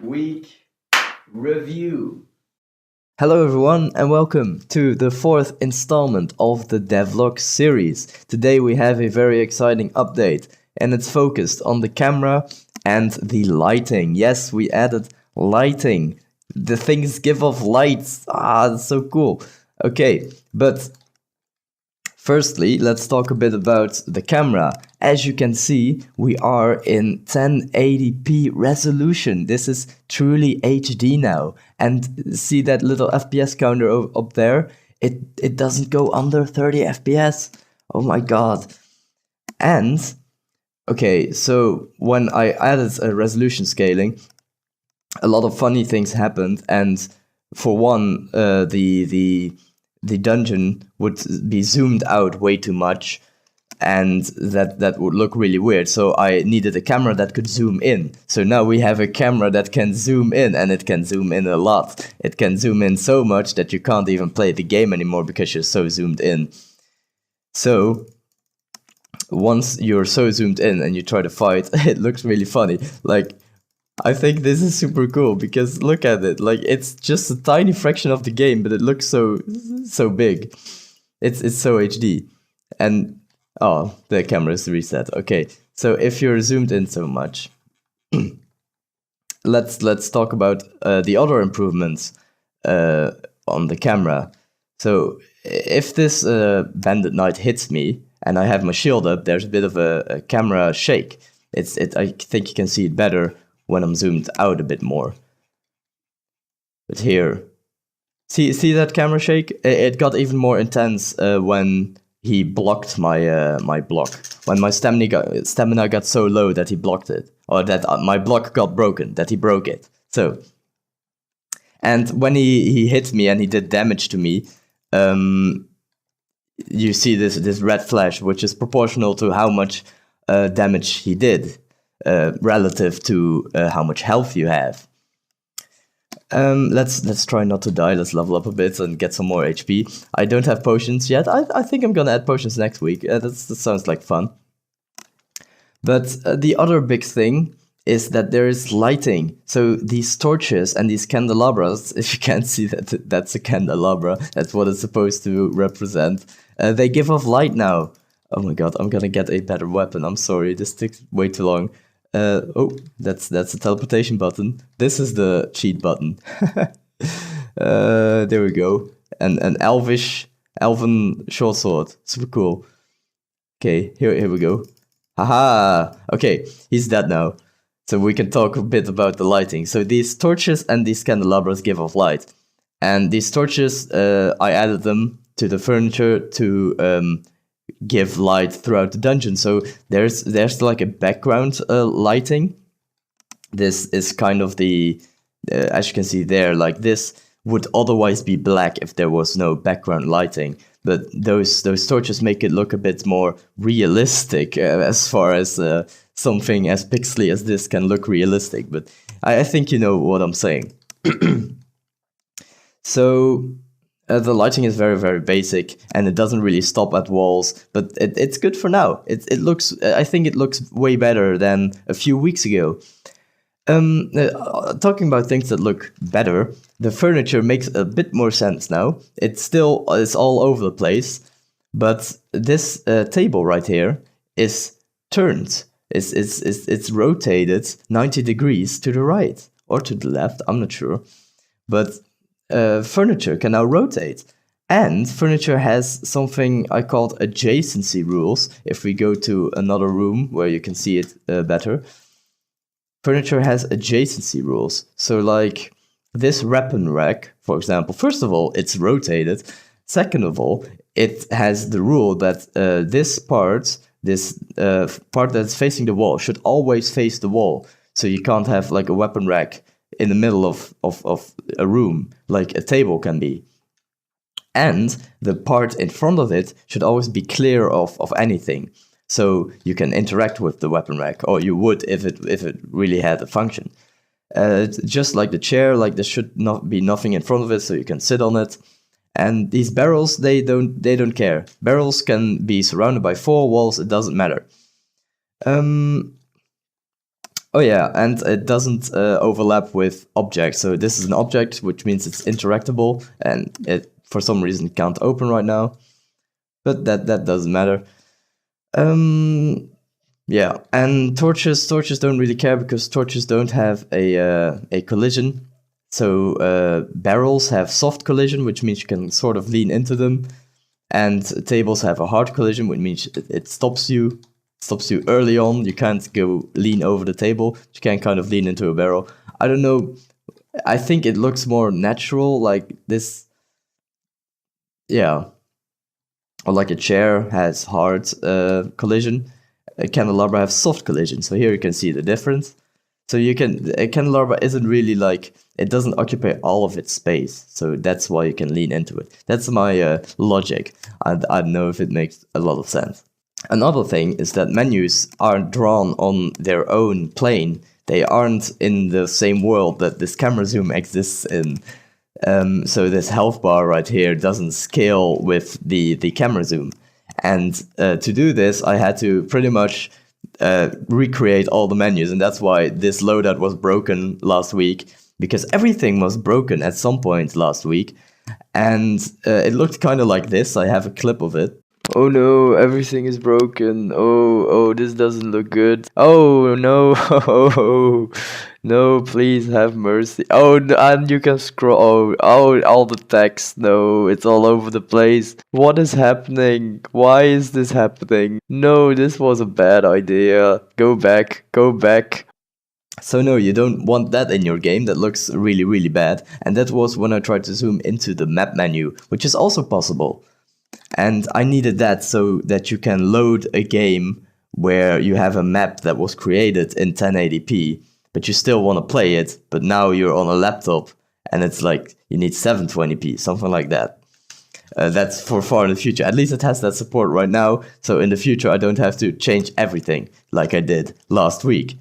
week review. Hello everyone and welcome to the fourth installment of the devlog series. Today we have a very exciting update and it's focused on the camera and the lighting. Yes, we added lighting. The things give off lights. That's so cool. Okay, but firstly, let's talk a bit about the camera. As you can see, we are in 1080p resolution. This is truly HD now. And see that little FPS counter up there? It doesn't go under 30 FPS. Oh my god. And, okay, so when I added a resolution scaling, a lot of funny things happened. And for one, the dungeon would be zoomed out way too much, and that would look really weird. So I needed a camera that could zoom in. So now we have a camera that can zoom in, and it can zoom in a lot. It can zoom in so much that you can't even play the game anymore because you're so zoomed in. So once you're so zoomed in and you try to fight, it looks really funny. Like, I think this is super cool because look at it. Like, it's just a tiny fraction of the game, but it looks so big. It's so HD. And oh, the camera is reset. Okay, so if you're zoomed in so much, let's talk about the other improvements on the camera. So if this bandit knight hits me and I have my shield up, there's a bit of a camera shake. I think you can see it better when I'm zoomed out a bit more. But here, see that camera shake? It got even more intense when he blocked my my block. When my stamina got so low that he blocked it, or that my block got broken, that he broke it. So, and when he hit me and he did damage to me, you see this red flash, which is proportional to how much damage he did. Relative to how much health you have. Let's try not to die. Let's level up a bit and get some more HP. I don't have potions yet. I think I'm gonna add potions next week. That sounds like fun. But the other big thing is that there is lighting. So these torches and these candelabras, if you can't see that, that's a candelabra. That's what it's supposed to represent. They give off light now. Oh my god, I'm gonna get a better weapon. I'm sorry, this takes way too long. Oh, that's a teleportation button. This is the cheat button. There we go. And an elven short sword. Super cool. Okay, here we go. Haha! Okay, he's dead now. So we can talk a bit about the lighting. So these torches and these candelabras give off light. And these torches, I added them to the furniture to give light throughout the dungeon. So there's like a background lighting. This is kind of the as you can see there, like this would otherwise be black if there was no background lighting, but those torches make it look a bit more realistic, as far as something as pixely as this can look realistic. But I think you know what I'm saying. So the lighting is very, very basic, and it doesn't really stop at walls, but it's good for now. It looks, I think it looks way better than a few weeks ago. Talking about things that look better, the furniture makes a bit more sense now. It still is all over the place, but this table right here is turned. It's rotated 90 degrees to the right or to the left. I'm not sure, but furniture can now rotate, and furniture has something I called adjacency rules. If we go to another room where you can see it better, furniture has adjacency rules. So like this weapon rack, for example, first of all, it's rotated. Second of all, it has the rule that this part that's facing the wall should always face the wall. So you can't have like a weapon rack in the middle of a room, like a table can be. And the part in front of it should always be clear of anything. So you can interact with the weapon rack, or you would if it really had a function. Just like the chair, like there should not be nothing in front of it, so you can sit on it. And these barrels, they don't care. Barrels can be surrounded by four walls, it doesn't matter. Oh yeah, and it doesn't overlap with objects. So this is an object, which means it's interactable, and it for some reason can't open right now. But that doesn't matter. Yeah, and torches don't really care because torches don't have a collision. So barrels have soft collision, which means you can sort of lean into them, and tables have a hard collision, which means it stops you early on. You can't go lean over the table. You can kind of lean into a barrel. I don't know. I think it looks more natural, like this. Yeah, or like a chair has hard collision. A candelabra has soft collision. So here you can see the difference. So a candelabra isn't really like, it doesn't occupy all of its space. So that's why you can lean into it. That's my logic. I don't know if it makes a lot of sense. Another thing is that menus aren't drawn on their own plane. They aren't in the same world that this camera zoom exists in. So this health bar right here doesn't scale with the camera zoom. And to do this, I had to pretty much recreate all the menus. And that's why this loadout was broken last week, because everything was broken at some point last week. And it looked kind of like this. I have a clip of it. Oh no, everything is broken. Oh, this doesn't look good. Oh no, no, please have mercy. Oh, and you can scroll. Oh, all the text. No, it's all over the place. What is happening? Why is this happening? No, this was a bad idea. Go back, go back. So no, you don't want that in your game. That looks really, really bad. And that was when I tried to zoom into the map menu, which is also possible. And I needed that so that you can load a game where you have a map that was created in 1080p, but you still want to play it, but now you're on a laptop and it's like you need 720p, something like that. That's for far in the future. At least it has that support right now, so in the future I don't have to change everything like I did last week.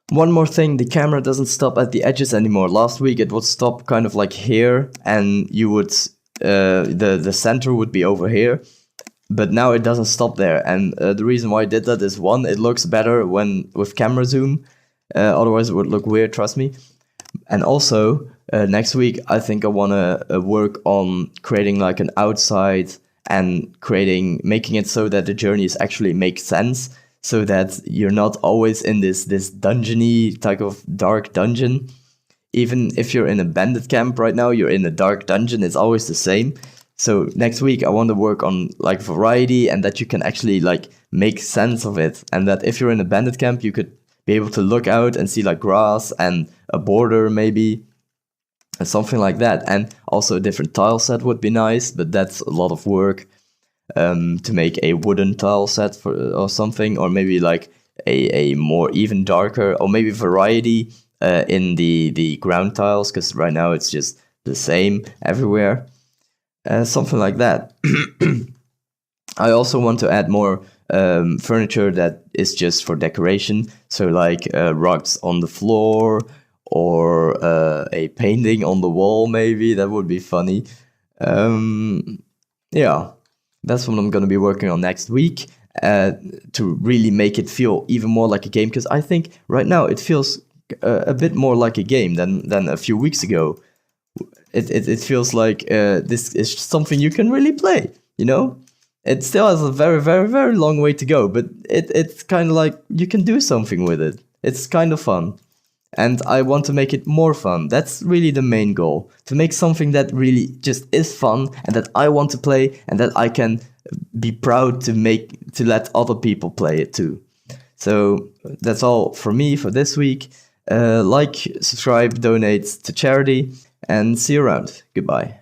One more thing, the camera doesn't stop at the edges anymore. Last week it would stop kind of like here, and you would the center would be over here, but now it doesn't stop there. And the reason why I did that is, one, it looks better when with camera zoom, otherwise it would look weird, trust me. And also next week I think I want to work on creating like an outside and making it so that the journeys actually make sense, so that you're not always in this dungeony type of dark dungeon. Even if you're in a bandit camp right now, you're in a dark dungeon, it's always the same. So next week I want to work on like variety, and that you can actually like make sense of it. And that if you're in a bandit camp, you could be able to look out and see like grass and a border maybe, and something like that. And also a different tile set would be nice, but that's a lot of work to make a wooden tile set or something, or maybe like a more even darker, or maybe variety in the ground tiles, because right now it's just the same everywhere. Something like that. I also want to add more furniture that is just for decoration. So like rugs on the floor, or a painting on the wall maybe. That would be funny. Yeah, that's what I'm going to be working on next week, to really make it feel even more like a game. Because I think right now it feels a bit more like a game than a few weeks ago. It feels like this is something you can really play, you know? It still has a very, very, very long way to go, but it's kind of like you can do something with it. It's kind of fun. And I want to make it more fun. That's really the main goal. To make something that really just is fun, and that I want to play, and that I can be proud to let other people play it too. So that's all from me for this week. Like, subscribe, donate to charity, and see you around. Goodbye.